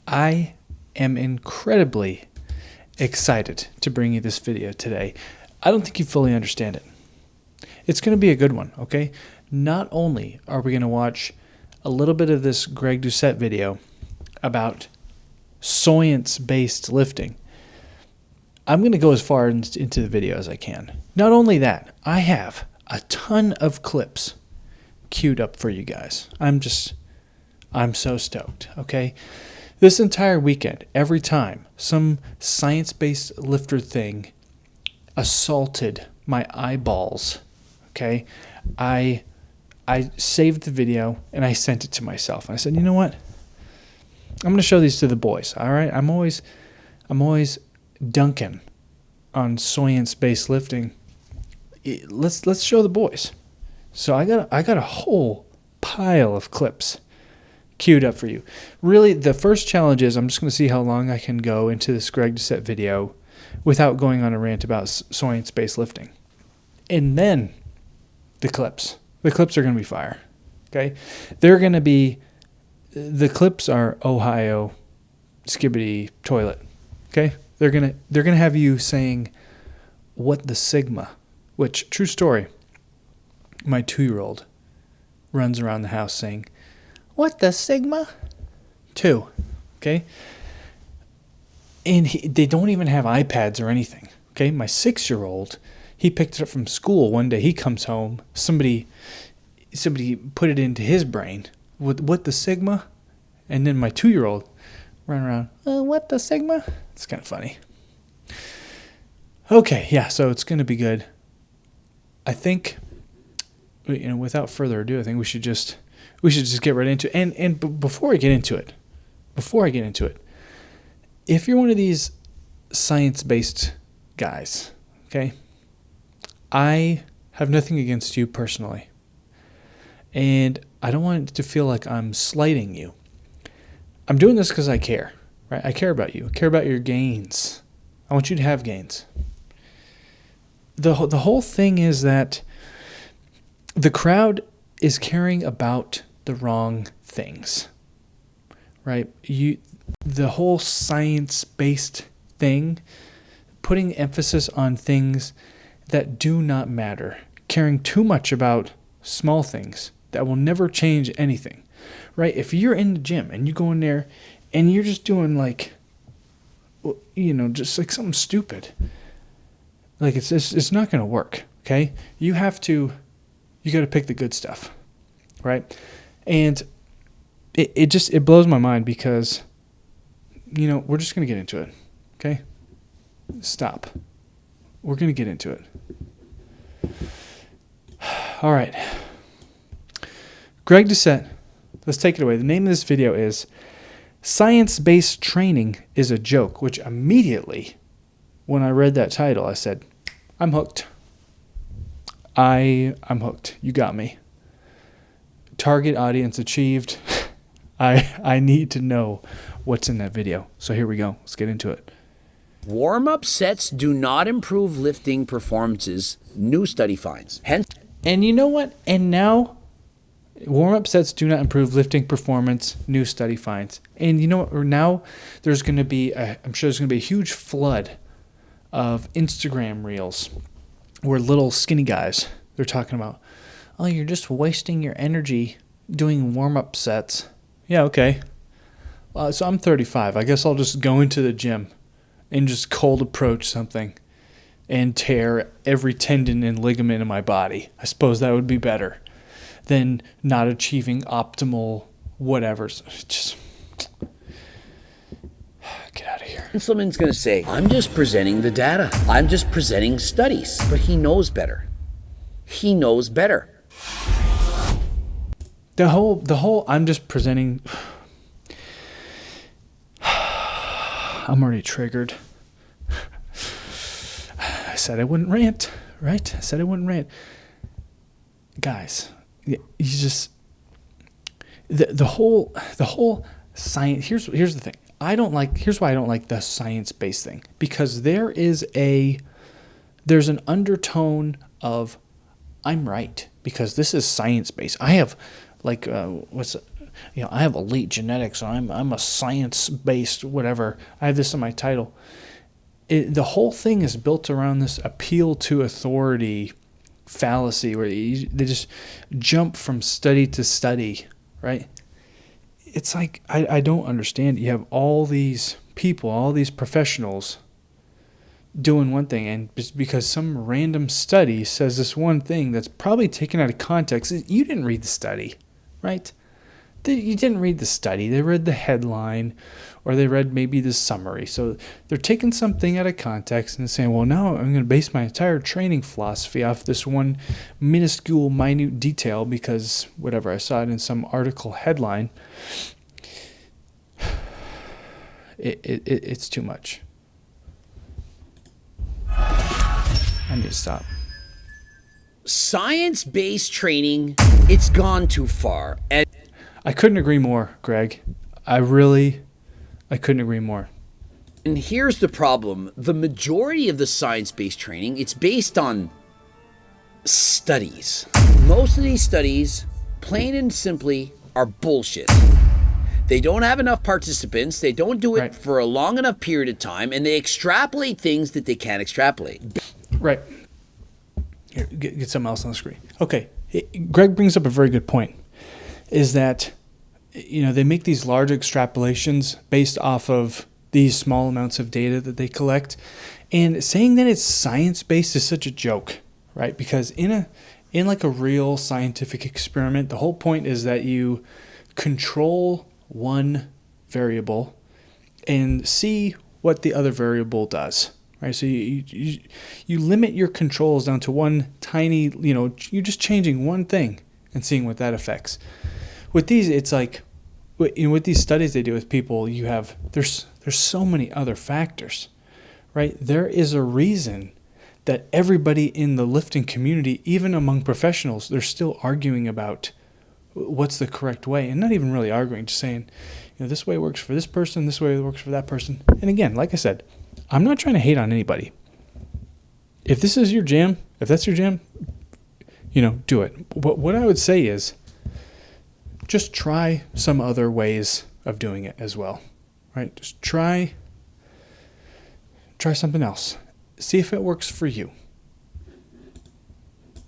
I am incredibly excited to bring you this video today. I don't think you fully understand it. It's going to be a good one, okay? Not only are we going to watch a little bit of this Greg Doucette video about science-based lifting, I'm going to go as far into the video as I can. Not only that, I have a ton of clips queued up for you guys. I'm so stoked, okay? This entire weekend, every time some science-based lifter thing assaulted my eyeballs, okay, I saved the video and I sent it to myself. I said, you know what? I'm going to show these to the boys, all right? I'm always dunking on science-based lifting. Let's show the boys. So I got a whole pile of clips queued up for you. Really, the first challenge is I'm just going to see how long I can go into this Greg Doucette video without going on a rant about science-based lifting. And then the clips. The clips are going to be fire. Okay? They're going to be, the clips are Ohio skibbity toilet. Okay? They're going to have you saying, what the Sigma? Which, true story, my 2-year-old runs around the house saying, what the Sigma? 2. Okay? And they don't even have iPads or anything. Okay? My 6-year-old, he picked it up from school one day. He comes home. Somebody put it into his brain. What the Sigma? And then my 2-year-old ran around, what the Sigma? It's kind of funny. Okay, yeah, so it's going to be good. I think, without further ado, I think we should just get right into it. And before I get into it, if you're one of these science-based guys, okay, I have nothing against you personally. And I don't want it to feel like I'm slighting you. I'm doing this because I care, right? I care about you. I care about your gains. I want you to have gains. The whole thing is that the crowd is caring about the wrong things, right? The whole science-based thing, putting emphasis on things that do not matter, caring too much about small things that will never change anything, right? If you're in the gym and you go in there and you're just doing just like something stupid, like it's not going to work, okay? You got to pick the good stuff, right? And it blows my mind because, we're just going to get into it, okay? Stop. We're going to get into it. All right. Greg Doucette, let's take it away. The name of this video is Science-Based Training is a Joke, which immediately, when I read that title, I said, I'm hooked. I'm hooked. You got me. Target audience achieved. I need to know what's in that video. So here we go. Let's get into it. Warm-up sets do not improve lifting performances, new study finds. Hence, and you know what? And now, warm-up sets do not improve lifting performance, new study finds. And you know what? Now there's going to be, I'm sure there's going to be a huge flood of Instagram reels where little skinny guys, they're talking about, oh, you're just wasting your energy doing warm-up sets. Yeah, okay. So I'm 35. I guess I'll just go into the gym and just cold approach something and tear every tendon and ligament in my body. I suppose that would be better than not achieving optimal whatevers. Just get out of here. Inselman's going to say, I'm just presenting the data. I'm just presenting studies. But he knows better. He knows better. The whole I'm just presenting. I'm already triggered. I said I wouldn't rant, right? I said I wouldn't rant. Guys, you just the whole science. Here's the thing. Here's why I don't like the science-based thing, because there's an undertone of I'm right because this is science-based. I have I have elite genetics. I'm a science-based whatever. I have this in my title. The whole thing is built around this appeal to authority fallacy where they just jump from study to study, right? It's like, I don't understand. You have all these people, all these professionals doing one thing, and just because some random study says this one thing that's probably taken out of context, you didn't read the study, right? You didn't read the study. They read the headline, or they read maybe the summary. So they're taking something out of context and saying, well, now I'm going to base my entire training philosophy off this one minuscule, minute detail because whatever, I saw it in some article headline. It's too much. I need to stop. Science-based training, it's gone too far. And I couldn't agree more, Greg. I couldn't agree more. And here's the problem. The majority of the science-based training, it's based on studies. Most of these studies, plain and simply, are bullshit. They don't have enough participants. They don't do it for a long enough period of time, and they extrapolate things that they can't extrapolate. Right. Here, get something else on the screen. Okay. Greg brings up a very good point, is that, they make these large extrapolations based off of these small amounts of data that they collect. And saying that it's science-based is such a joke, right? Because in like a real scientific experiment, the whole point is that you control one variable and see what the other variable does, right? So you limit your controls down to one tiny, you're just changing one thing and seeing what that affects. With these, it's like, with these studies they do with people, there's so many other factors, right? There is a reason that everybody in the lifting community, even among professionals, they're still arguing about what's the correct way, and not even really arguing, just saying, this way works for this person, this way works for that person. And again, like I said, I'm not trying to hate on anybody. If this is your jam, if that's your jam, do it. But what I would say is, just try some other ways of doing it as well, right? Just try something else. See if it works for you.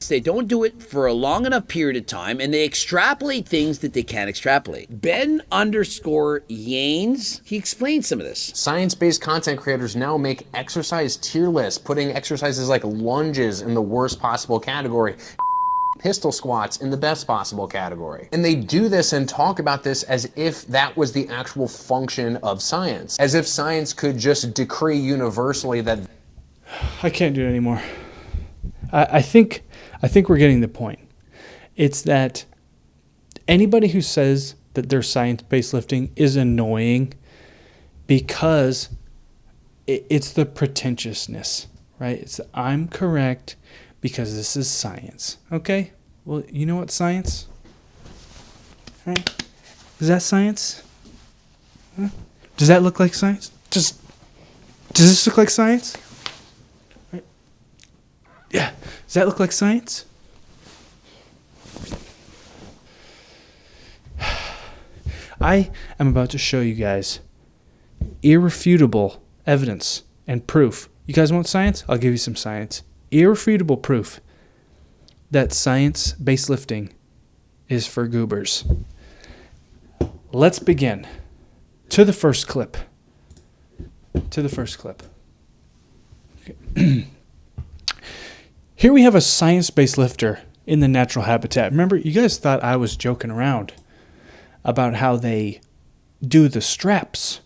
They don't do it for a long enough period of time, and they extrapolate things that they can't extrapolate. Ben_Yanes, he explains some of this. Science-based content creators now make exercise tier lists, putting exercises like lunges in the worst possible category, pistol squats in the best possible category. And they do this and talk about this as if that was the actual function of science, as if science could just decree universally that... I can't do it anymore. I think we're getting the point. It's that anybody who says that they're science-based lifting is annoying because it's the pretentiousness, right? It's I'm correct because this is science. Okay? Well, you know what science? Right? Is that science? Huh? Does that look like science? Does this look like science? Right? Yeah. Does that look like science? I am about to show you guys irrefutable evidence and proof. You guys want science? I'll give you some science. Irrefutable proof that science-based lifting is for goobers. Let's begin. To the first clip. Okay. Here we have a science-based lifter in the natural habitat. Remember, you guys thought I was joking around about how they do the straps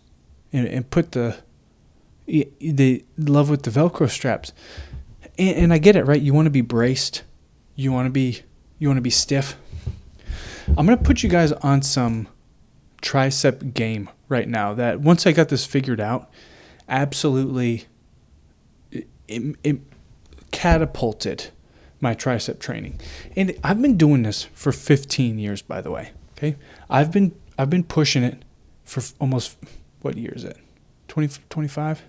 and put they love with the Velcro straps. And I get it, right? You want to be braced. You want to be stiff. I'm going to put you guys on some tricep game right now that once I got this figured out, absolutely it catapulted my tricep training. And I've been doing this for 15 years, by the way. Okay? I've been pushing it for almost, what year is it? 20, 25?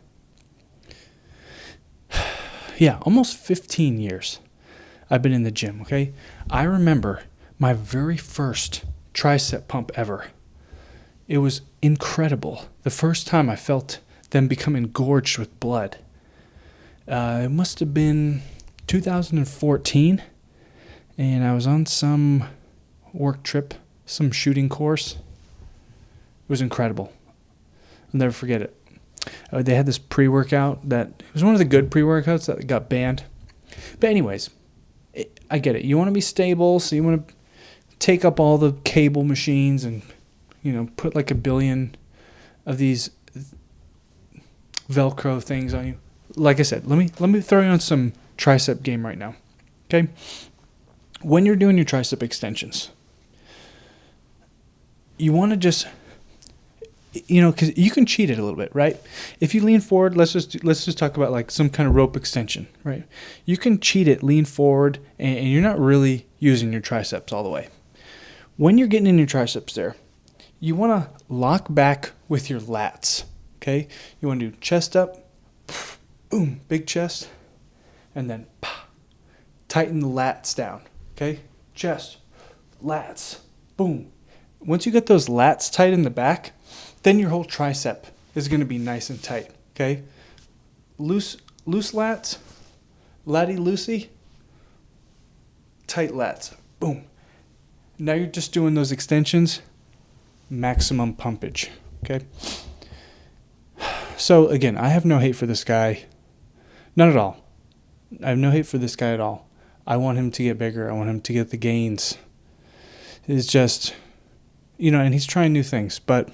Yeah, almost 15 years I've been in the gym, okay? I remember my very first tricep pump ever. It was incredible. The first time I felt them become engorged with blood. It must have been 2014, and I was on some work trip, some shooting course. It was incredible. I'll never forget it. They had this pre-workout that it was one of the good pre-workouts that got banned. But anyways, I get it. You want to be stable, so you want to take up all the cable machines and, put like 1 billion of these Velcro things on you. Like I said, let me throw you on some tricep game right now. Okay? When you're doing your tricep extensions, you want to just, because you can cheat it a little bit, right? If you lean forward, let's just talk about like some kind of rope extension, right? You can cheat it, lean forward, and you're not really using your triceps all the way. When you're getting in your triceps there, you want to lock back with your lats, okay? You want to do chest up, boom, big chest, and then tighten the lats down, okay? Chest, lats, boom. Once you get those lats tight in the back, then your whole tricep is going to be nice and tight, okay? Loose lats, latty loosey, tight lats, boom. Now you're just doing those extensions, maximum pumpage, okay? So again, I have no hate for this guy. None at all. I have no hate for this guy at all. I want him to get bigger. I want him to get the gains. It's just, and he's trying new things, but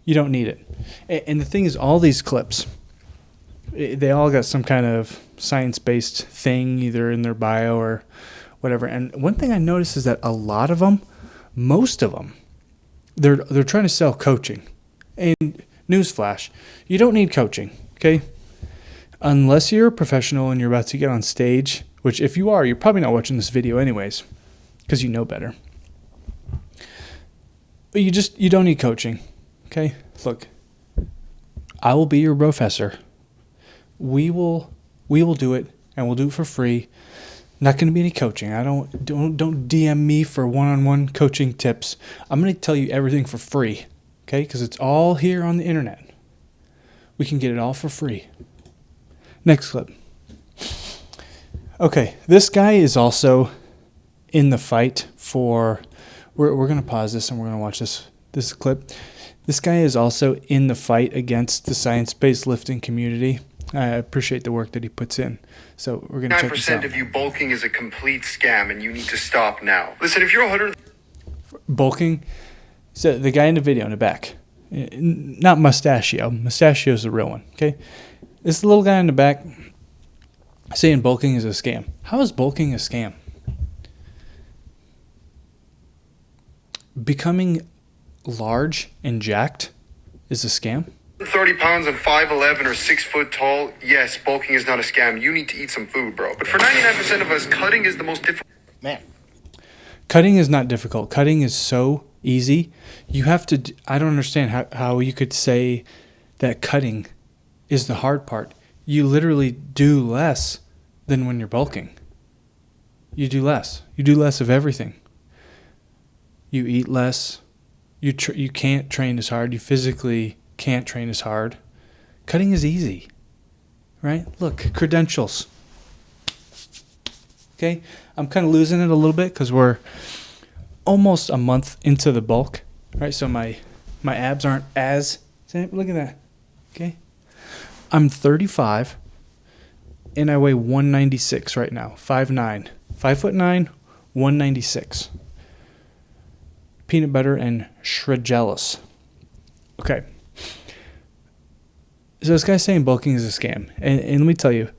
you don't need it. And the thing is, all these clips, they all got some kind of science-based thing either in their bio or whatever. And one thing I noticed is that a lot of them, most of them, they're trying to sell coaching. And newsflash, you don't need coaching, okay? Unless you're a professional and you're about to get on stage, which if you are, you're probably not watching this video anyways, because you know better. But you don't need coaching, okay? Look, I will be your professor. We will do it, and we'll do it for free. Not going to be any coaching. Don't DM me for one-on-one coaching tips. I'm going to tell you everything for free, okay? Because it's all here on the internet. We can get it all for free. Next clip. Okay, this guy is also in the fight for. We're going to pause this and we're going to watch this clip. This guy is also in the fight against the science-based lifting community. I appreciate the work that he puts in. So we're going to check this out. 9% of you bulking is a complete scam and you need to stop now. Listen, if you're 100... Bulking? So the guy in the video in the back. Not Mustachio. Mustachio's the real one, okay? This little guy in the back saying bulking is a scam. How is bulking a scam? Becoming large and jacked is a scam? 30 pounds and 5'11" or 6 foot tall, yes, bulking is not a scam. You need to eat some food, bro. But for 99% of us, cutting is the most difficult. Man. Cutting is not difficult. Cutting is so easy. You have to, I don't understand how you could say that cutting is the hard part. You literally do less than when you're bulking. You do less. You do less of everything. You eat less. You can't train as hard. You physically can't train as hard. Cutting is easy, right? Look, credentials. Okay, I'm kind of losing it a little bit because we're almost a month into the bulk, right? So my abs aren't as, look at that, okay? I'm 35 and I weigh 196 right now, 5'9", 5'9", 196. Peanut butter and shredjealous. Okay. So this guy's saying bulking is a scam. And let me tell you,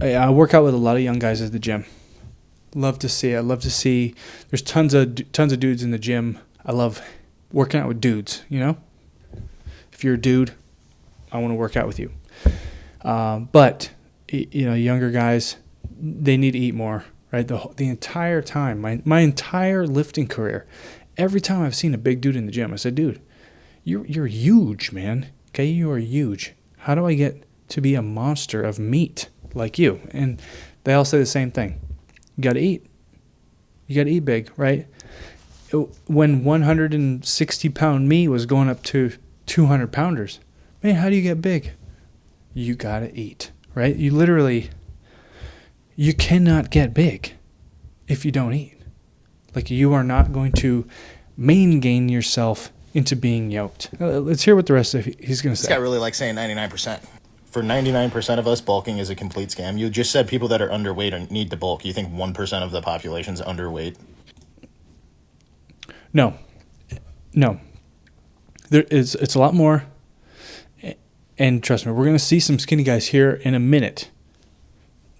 I work out with a lot of young guys at the gym. Love to see it. I love to see there's tons of dudes in the gym. I love working out with dudes, If you're a dude, I want to work out with you. But younger guys, they need to eat more, right? The entire time, my entire lifting career, every time I've seen a big dude in the gym, I said, dude, you're huge, man. Okay, you are huge. How do I get to be a monster of meat like you? And they all say the same thing. You got to eat. You got to eat big, right? when 160-pound me was going up to 200-pounders. Man, how do you get big? You got to eat, right? You cannot get big if you don't eat. Like, you are not going to main gain yourself into being yoked. Let's hear what the rest of he's going to say. This guy really likes saying 99%. For 99% of us, bulking is a complete scam. You just said people that are underweight and need to bulk. You think 1% of the population is underweight? No. It's a lot more. And trust me, we're going to see some skinny guys here in a minute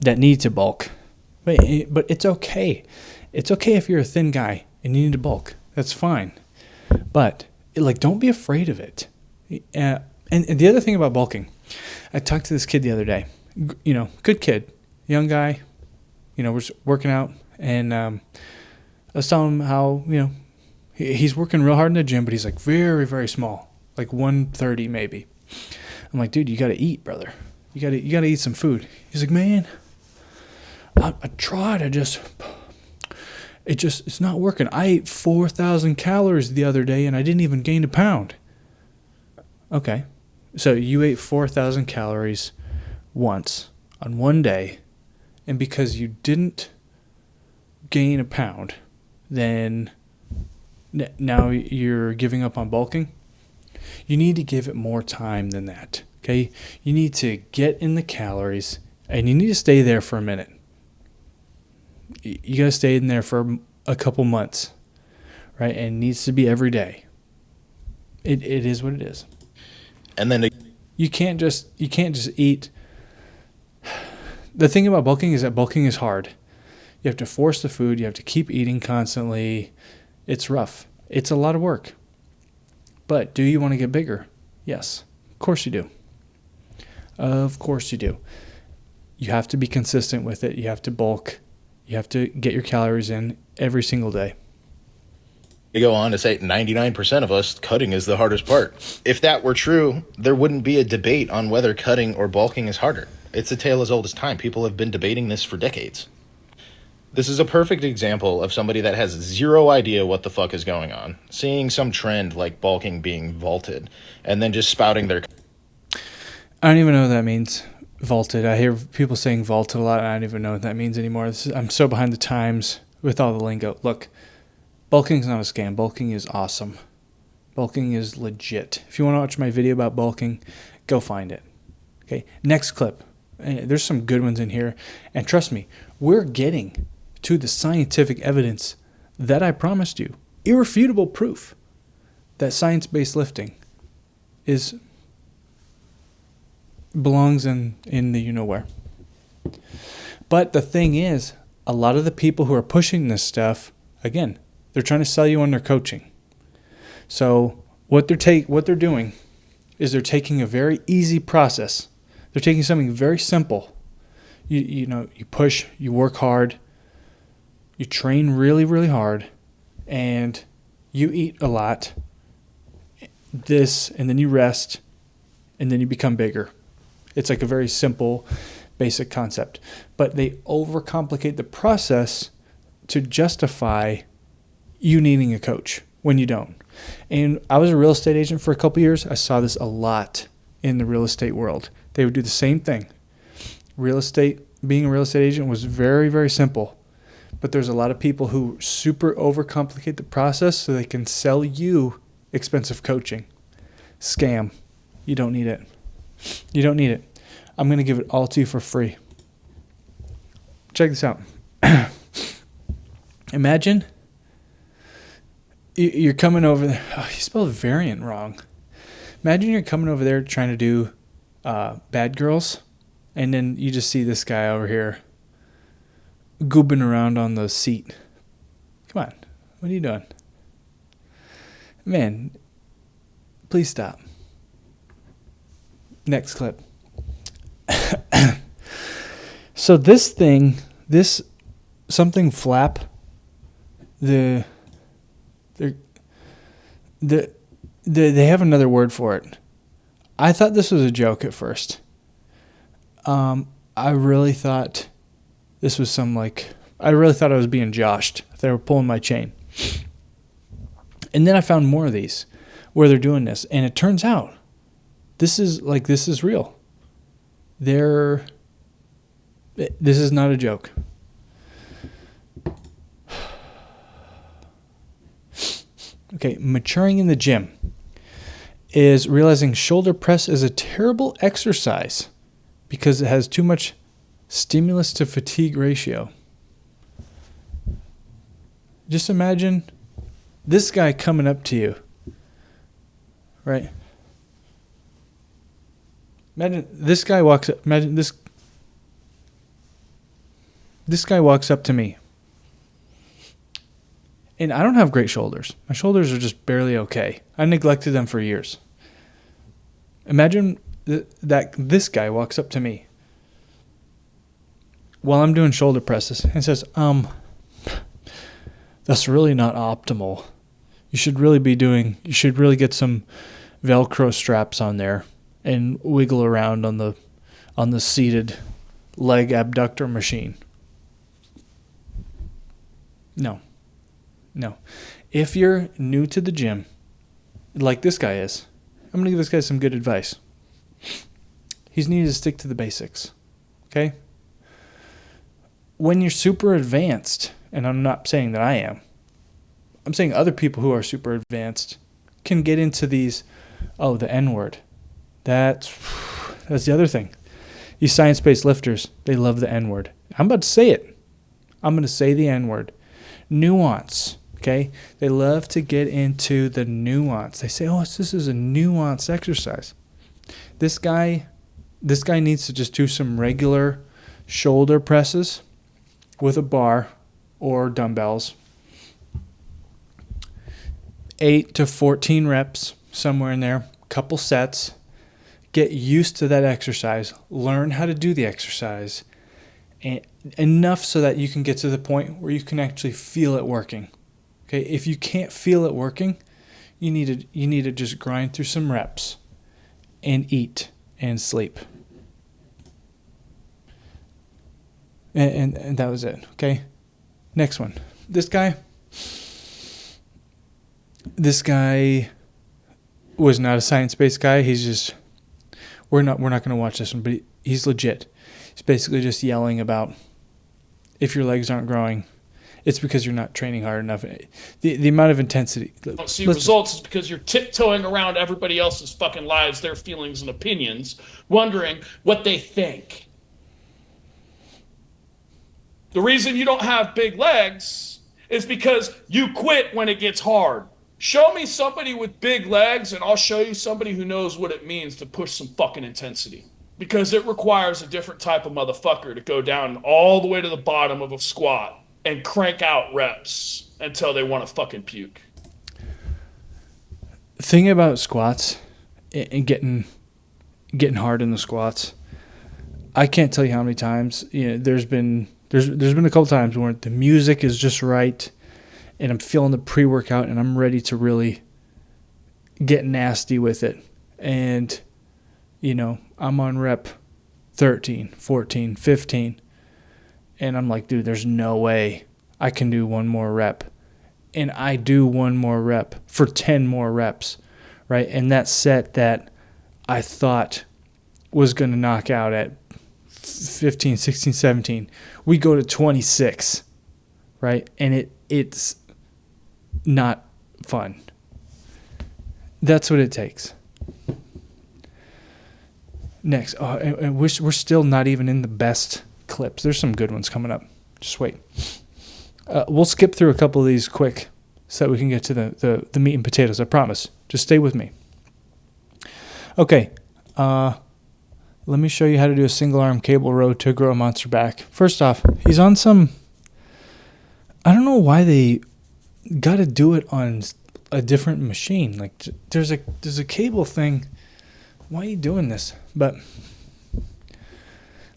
that need to bulk. But it's okay. It's okay if you're a thin guy and you need to bulk. That's fine. But, don't be afraid of it. And the other thing about bulking, I talked to this kid the other day. Good kid, young guy. We're working out. And I was telling him how, he's working real hard in the gym, but he's like very, very small, like 130 maybe. I'm like, dude, you got to eat, brother. You got to eat some food. He's like, man, I tried. It's not working. I ate 4,000 calories the other day and I didn't even gain a pound. Okay. So you ate 4,000 calories once on one day, and because you didn't gain a pound, then now you're giving up on bulking? You need to give it more time than that, okay? You need to get in the calories, and you need to stay there for a minute. You got to stay in there for a couple months, right? And it needs to be every day. It is what it is. And then you can't just eat. The thing about bulking is that bulking is hard. You have to force the food. You have to keep eating constantly. It's rough. It's a lot of work. But do you want to get bigger? Yes. Of course you do. Of course you do. You have to be consistent with it. You have to bulk. You have to get your calories in every single day. You go on to say 99% of us, cutting is the hardest part. If that were true, there wouldn't be a debate on whether cutting or bulking is harder. It's a tale as old as time. People have been debating this for decades. This is a perfect example of somebody that has zero idea what the fuck is going on, seeing some trend like bulking being vaulted, and then just spouting their... I don't even know what that means, vaulted. I hear people saying vaulted a lot, and I don't even know what that means anymore. I'm so behind the times with all the lingo. Look, bulking is not a scam. Bulking is awesome. Bulking is legit. If you want to watch my video about bulking, go find it. Okay, next clip. There's some good ones in here. And trust me, we're getting to the scientific evidence that I promised you. Irrefutable proof that science-based lifting belongs in the you-know-where. But the thing is, a lot of the people who are pushing this stuff, again, they're trying to sell you on their coaching. So what they're doing is they're taking a very easy process. They're taking something very simple. You push, you work hard, you train really, really hard, and you eat a lot, and then you rest, and then you become bigger. It's like a very simple, basic concept. But they overcomplicate the process to justify you needing a coach when you don't. And I was a real estate agent for a couple years. I saw this a lot in the real estate world. They would do the same thing. Being a real estate agent was very, very simple. But there's a lot of people who super overcomplicate the process so they can sell you expensive coaching. Scam. You don't need it. You don't need it. I'm going to give it all to you for free. Check this out. Imagine you're coming over there. Oh, you spelled variant wrong. Imagine you're coming over there trying to do Bad Girls, and then you just see this guy over here goobing around on the seat. Come on. What are you doing? Man, please stop. Next clip. So this something flap, they have another word for it. I thought this was a joke at first. I really thought this was I really thought I was being joshed. They were pulling my chain. And then I found more of these where they're doing this, and it turns out this is real. This is not a joke. Okay, maturing in the gym is realizing shoulder press is a terrible exercise because it has too much stimulus to fatigue ratio. Just imagine this guy coming up to you, right? Imagine this guy walks up. Imagine this guy walks up to me. And I don't have great shoulders. My shoulders are just barely okay. I neglected them for years. Imagine that this guy walks up to me while I'm doing shoulder presses and says, that's really not optimal. You should really get some Velcro straps on there and wiggle around on the seated leg abductor machine. No. If you're new to the gym, like this guy is, I'm going to give this guy some good advice. He's needed to stick to the basics. Okay? When you're super advanced, and I'm not saying that I am, I'm saying other people who are super advanced can get into these, the N word. That's the other thing. These science-based lifters, they love the N word. I'm about to say it. I'm going to say the N word. Nuance. Okay? They love to get into the nuance. They say, this is a nuanced exercise. This guy needs to just do some regular shoulder presses with a bar or dumbbells. 8 to 14 reps, somewhere in there, couple sets. Get used to that exercise. Learn how to do the exercise. And enough so that you can get to the point where you can actually feel it working. Okay, if you can't feel it working, you need to just grind through some reps and eat and sleep. And that was it. Okay, next one. This guy was not a science-based guy. He's just we're not going to watch this one, but he's legit. He's basically just yelling about if your legs aren't growing, it's because you're not training hard enough. The amount of intensity. Don't see results is because you're tiptoeing around everybody else's fucking lives, their feelings and opinions, wondering what they think. The reason you don't have big legs is because you quit when it gets hard. Show me somebody with big legs and I'll show you somebody who knows what it means to push some fucking intensity. Because it requires a different type of motherfucker to go down all the way to the bottom of a squat and crank out reps until they want to fucking puke. The thing about squats and getting hard in the squats, I can't tell you how many times. There's been a couple times where the music is just right, and I'm feeling the pre-workout, and I'm ready to really get nasty with it, and I'm on rep 13, 14, 15. And I'm like, dude, there's no way I can do one more rep. And I do one more rep for 10 more reps, right? And that set that I thought was going to knock out at 15, 16, 17, we go to 26, right? And it's not fun. That's what it takes. Next, and we're still not even in the best clips. There's some good ones coming up. Just wait. We'll skip through a couple of these quick so that we can get to the meat and potatoes. I promise. Just stay with me. Okay. Let me show you how to do a single arm cable row to grow a monster back. First off, he's on some. I don't know why they got to do it on a different machine. Like there's a cable thing. Why are you doing this? But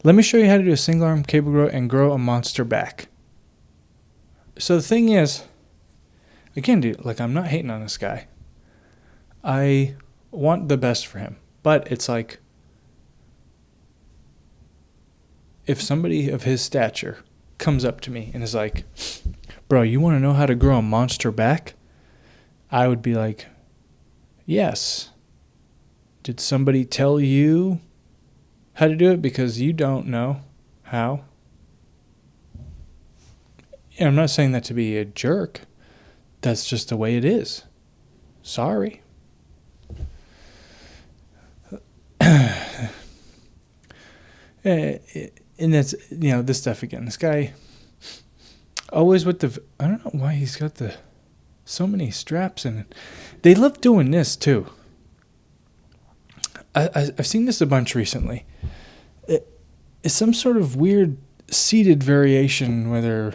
let me show you how to do a single arm cable row and grow a monster back. So the thing is, again, dude, like I'm not hating on this guy. I want the best for him. But it's like, if somebody of his stature comes up to me and is like, bro, you want to know how to grow a monster back? I would be like, yes. Did somebody tell you how to do it because you don't know how? And I'm not saying that to be a jerk. That's just the way it is. Sorry. And that's, this stuff again. This guy always with the, I don't know why he's got so many straps in it. They love doing this too. I've seen this a bunch recently. It's some sort of weird seated variation where they're,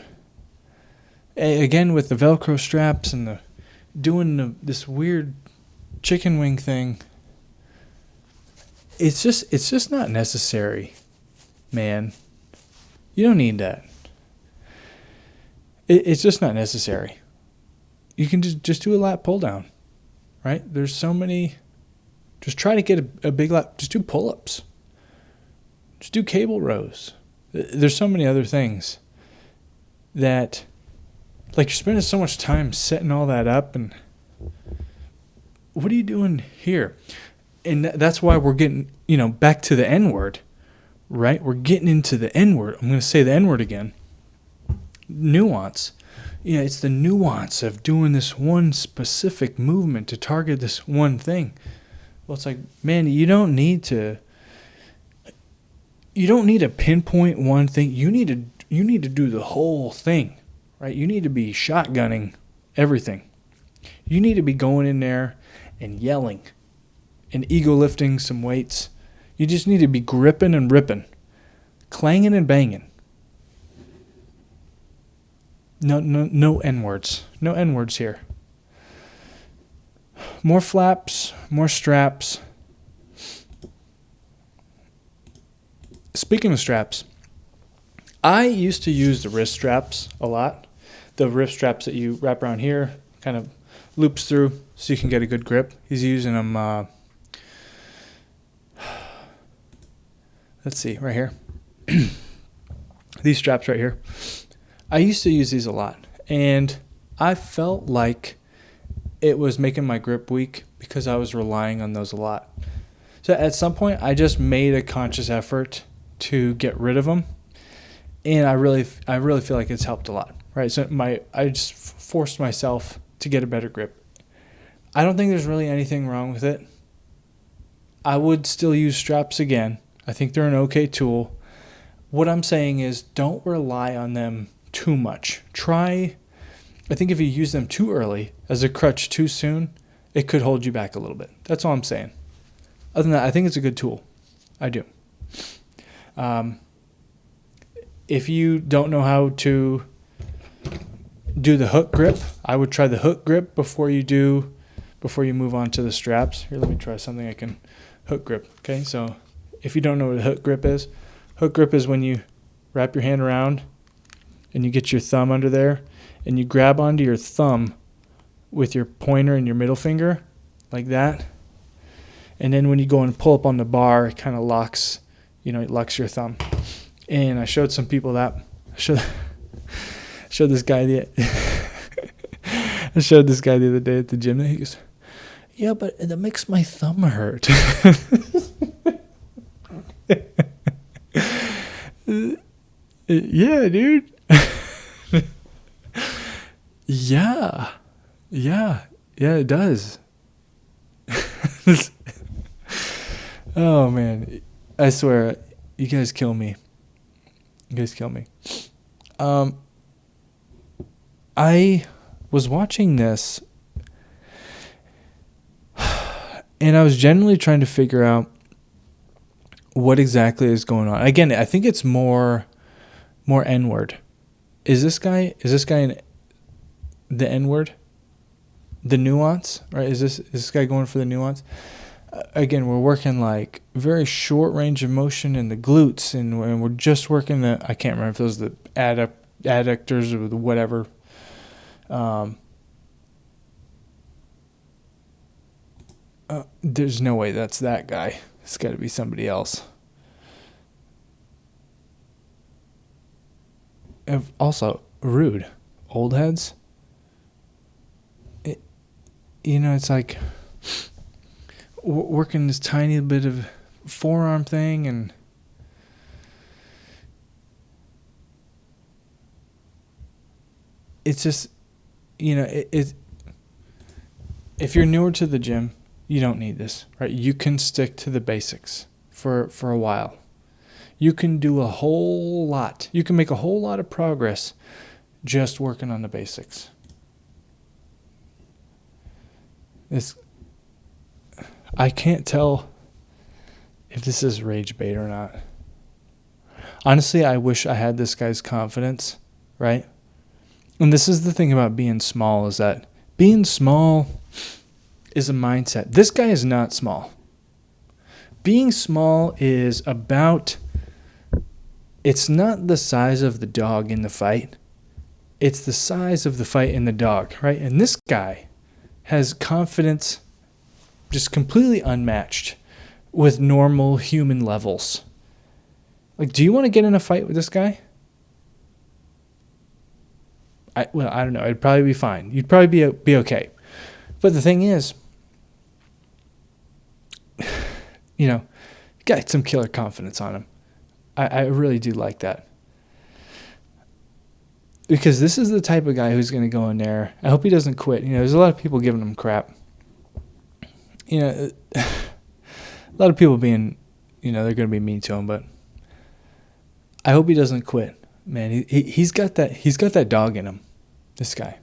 again with the Velcro straps and this weird chicken wing thing. It's just not necessary, man. You don't need that. It's just not necessary. You can just do a lat pull down, right? There's so many. Just try to get a big lat. Just do pull-ups. Just do cable rows. There's so many other things that, like, you're spending so much time setting all that up, and what are you doing here? And that's why we're getting, back to the N-word, right? We're getting into the N-word. I'm going to say the N-word again. Nuance. Yeah, it's the nuance of doing this one specific movement to target this one thing. Well, it's like, man, you don't need to pinpoint one thing. You need to do the whole thing, right? You need to be shotgunning everything. You need to be going in there and yelling and ego lifting some weights. You just need to be gripping and ripping, clanging and banging. No N-words. No N-words here. More flaps, more straps. Speaking of straps, I used to use the wrist straps a lot. The wrist straps that you wrap around here, kind of loops through so you can get a good grip. He's using them, let's see, right here. These straps right here. I used to use these a lot, and I felt like it was making my grip weak because I was relying on those a lot. So at some point, I just made a conscious effort to get rid of them, and I really feel like it's helped a lot, right? So I just forced myself to get a better grip. I don't think there's really anything wrong with it. I would still use straps again. I think they're an okay tool. What I'm saying is don't rely on them too much. I think if you use them too early as a crutch too soon, it could hold you back a little bit. That's all I'm saying. Other than that, I think it's a good tool. I do. If you don't know how to do the hook grip, I would try the hook grip before you move on to the straps. Here, let me try something I can hook grip. Okay, so if you don't know what a hook grip is when you wrap your hand around and you get your thumb under there and you grab onto your thumb with your pointer and your middle finger like that. And then when you go and pull up on the bar, it kind of locks, it locks your thumb. And I showed some people that. I showed this guy the other day at the gym. He goes, yeah, but that makes my thumb hurt. Yeah, dude. Yeah, it does. Oh, man. I swear, you guys kill me. I was watching this, and I was generally trying to figure out what exactly is going on. Again, I think it's more N-word. Is this guy in the N-word? The nuance, right? Is this guy going for the nuance? Again, we're working like very short range of motion in the glutes, and we're just working I can't remember if those are the adductors or the whatever. There's no way that's that guy. It's got to be somebody else. Also, rude. Old heads. it's like working this tiny bit of forearm thing, and it's just, if you're newer to the gym, you don't need this, right? You can stick to the basics for a while. You can do a whole lot. You can make a whole lot of progress just working on the basics. I can't tell if this is rage bait or not. Honestly, I wish I had this guy's confidence, right? And this is the thing about being small, is that being small is a mindset. This guy is not small. Being small is about, it's not the size of the dog in the fight. It's the size of the fight in the dog, right? And this guy has confidence just completely unmatched with normal human levels. Like, do you want to get in a fight with this guy? I don't know. It'd probably be fine. You'd probably be okay. But the thing is, got some killer confidence on him. I really do like that. Because this is the type of guy who's going to go in there. I hope he doesn't quit. There's a lot of people giving him crap. A lot of people being, they're going to be mean to him, but I hope he doesn't quit. Man, he's got that dog in him, this guy.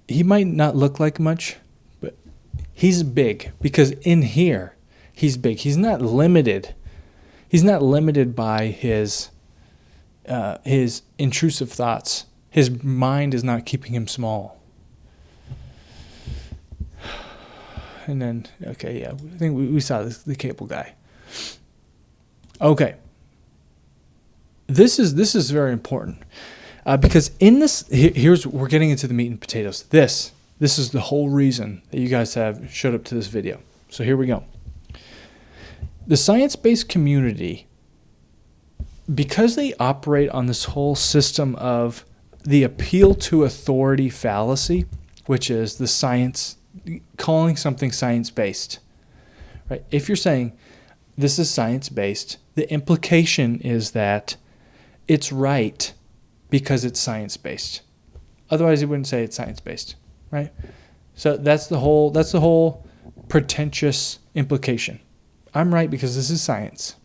He might not look like much, but he's big, because in here, he's big. He's not limited. He's not limited by his intrusive thoughts. His mind is not keeping him small. And then, okay, yeah, I think we saw the cable guy. Okay. This is very important, because in this, we're getting into the meat and potatoes. This is the whole reason that you guys have showed up to this video. So here we go. The science-based community, because they operate on this whole system of the appeal to authority fallacy, which is the science, calling something science-based, right? If you're saying this is science-based, the implication is that it's right because it's science-based. Otherwise, you wouldn't say it's science-based, right? So that's the whole pretentious implication. I'm right because this is science.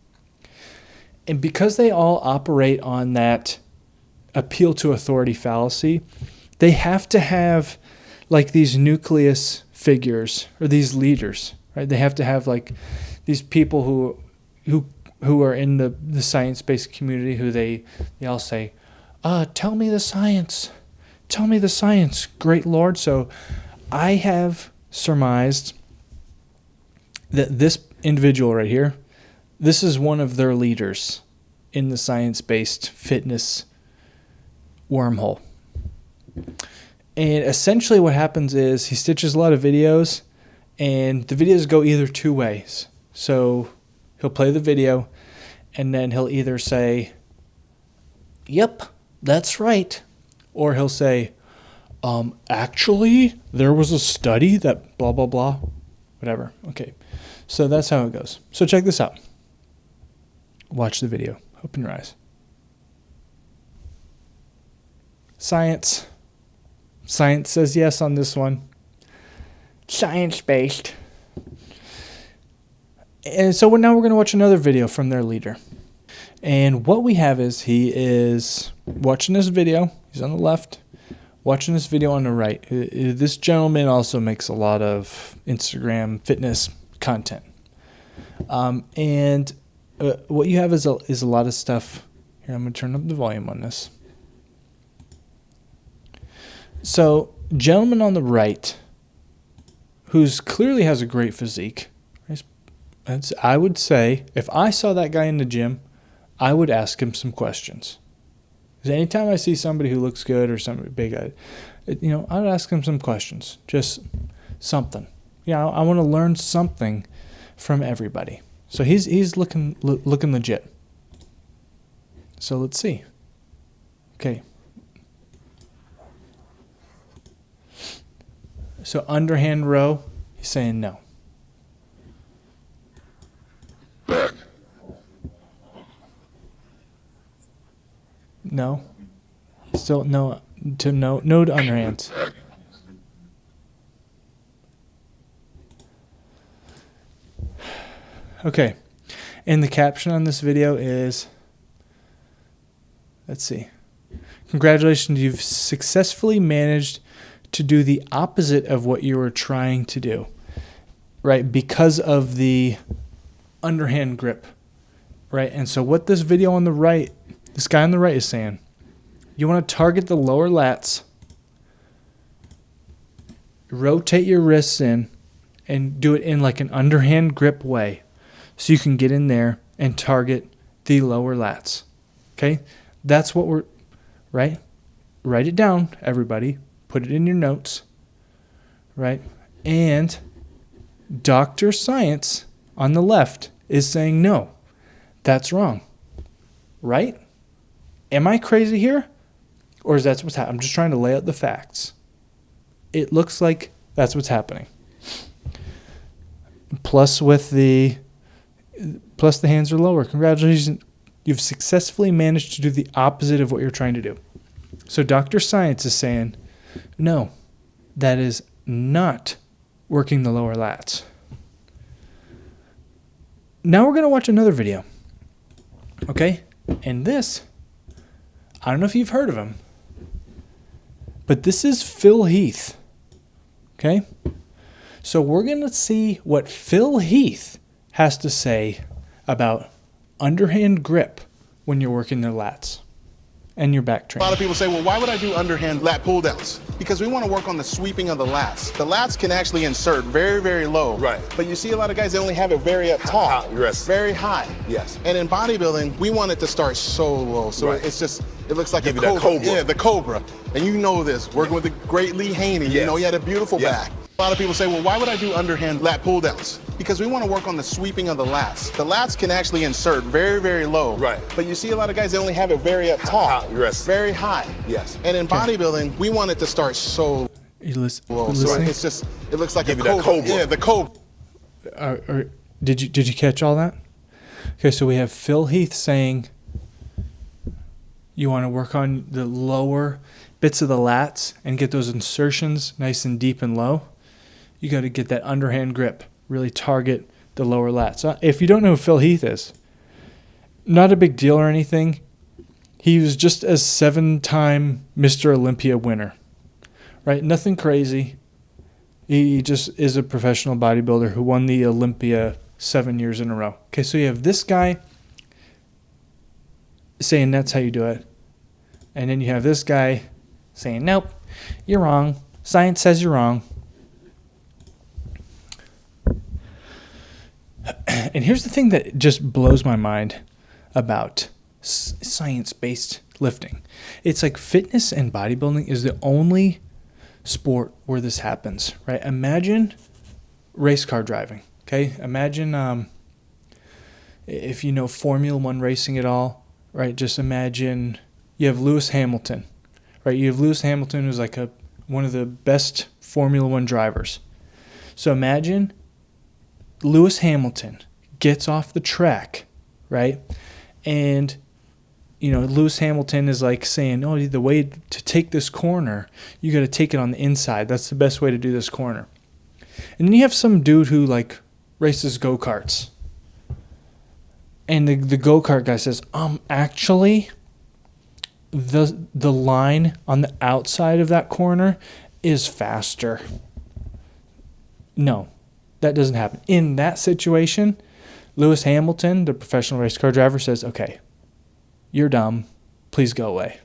And because they all operate on that appeal to authority fallacy, they have to have like these nucleus figures, or these leaders, right? They have to have like these people who are in the science-based community, who they all say, tell me the science. Tell me the science, great Lord. So I have surmised that this individual right here, this is one of their leaders in the science-based fitness wormhole. And essentially what happens is he stitches a lot of videos, and the videos go either two ways. So he'll play the video, and then he'll either say, yep, that's right. Or he'll say, actually, there was a study that blah, blah, blah, whatever. Okay, so that's how it goes. So check this out. Watch the video. Open your eyes. Science. Science says yes on this one. Science-based. And so now we're going to watch another video from their leader. And what we have is he is watching this video. He's on the left. Watching this video on the right. This gentleman also makes a lot of Instagram fitness content. And what you have is a lot of stuff. Here, I'm going to turn up the volume on this. So, gentleman on the right, who's clearly has a great physique. I would say, if I saw that guy in the gym, I would ask him some questions. Because anytime I see somebody who looks good or somebody big, I would ask him some questions. Just something. I want to learn something from everybody. So he's looking legit. So let's see. Okay. So underhand row, he's saying no. No. Still no to no to underhands. Okay. And the caption on this video is, let's see. Congratulations, you've successfully managed to do the opposite of what you were trying to do. Right? Because of the underhand grip. Right? And so what this video on the right, this guy on the right is saying, you want to target the lower lats, rotate your wrists in, and do it in like an underhand grip way so you can get in there and target the lower lats. Okay? That's what we're, right? Write it down, everybody. Put it in your notes. Right? And Dr. Science on the left is saying no. That's wrong. Right? Am I crazy here? Or is that what's happening? I'm just trying to lay out the facts. It looks like that's what's happening. Plus the hands are lower. Congratulations. You've successfully managed to do the opposite of what you're trying to do. So Dr. Science is saying, no, that is not working the lower lats. Now we're going to watch another video. Okay? And this, I don't know if you've heard of him, but this is Phil Heath. Okay? So we're going to see what Phil Heath has to say about underhand grip when you're working their lats and your back A training. lot of people say, well, why would I do underhand lat pull downs? Because we want to work on the sweeping of the lats. The lats can actually insert very, very low. Right. But you see a lot of guys, they only have it very up top. Yes. Very high. Yes. And in bodybuilding, we want it to start so low. So Right. it's just, it looks like Give a you that cobra. Yeah, the cobra. And you know this, working with the great Lee Haney, you Yes. know, he had a beautiful Yes. back. A lot of people say, well, why would I do underhand lat pull downs? Because we want to work on the sweeping of the lats. The lats can actually insert very, very low. Right. But you see a lot of guys, they only have it very up top. Yes. Very high. Yes. And in bodybuilding, we want it to start so You low. So listening? it's just, it looks like Give a you that cobra. Yeah, the cobra. Did you catch all that? Okay, so we have Phil Heath saying you want to work on the lower bits of the lats and get those insertions nice and deep and low. You got to get that underhand grip, really target the lower lats. If you don't know who Phil Heath is, not a big deal or anything. He was just a 7-time Mr. Olympia winner, right? Nothing crazy. He just is a professional bodybuilder who won the Olympia 7 years in a row. Okay, so you have this guy saying that's how you do it. And then you have this guy saying, nope, you're wrong. Science says you're wrong. And here's the thing that just blows my mind about science-based lifting. It's like fitness and bodybuilding is the only sport where this happens, right? Imagine race car driving, okay? Imagine if you know Formula One racing at all, right? Just imagine you have Lewis Hamilton, right? You have Lewis Hamilton who's like one of the best Formula One drivers. So imagine Lewis Hamilton gets off the track, right? And, you know, Lewis Hamilton is like saying, oh, the way to take this corner, you got to take it on the inside. That's the best way to do this corner. And then you have some dude who, like, races go-karts. And the go-kart guy says, actually, the line on the outside of that corner is faster. No. That doesn't happen. In that situation, Lewis Hamilton, the professional race car driver, says, okay, you're dumb. Please go away.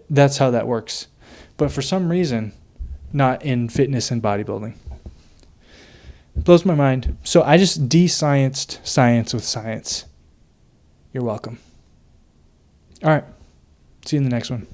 That's how that works. But for some reason, not in fitness and bodybuilding. It blows my mind. So I just de-scienced science with science. You're welcome. All right. See you in the next one.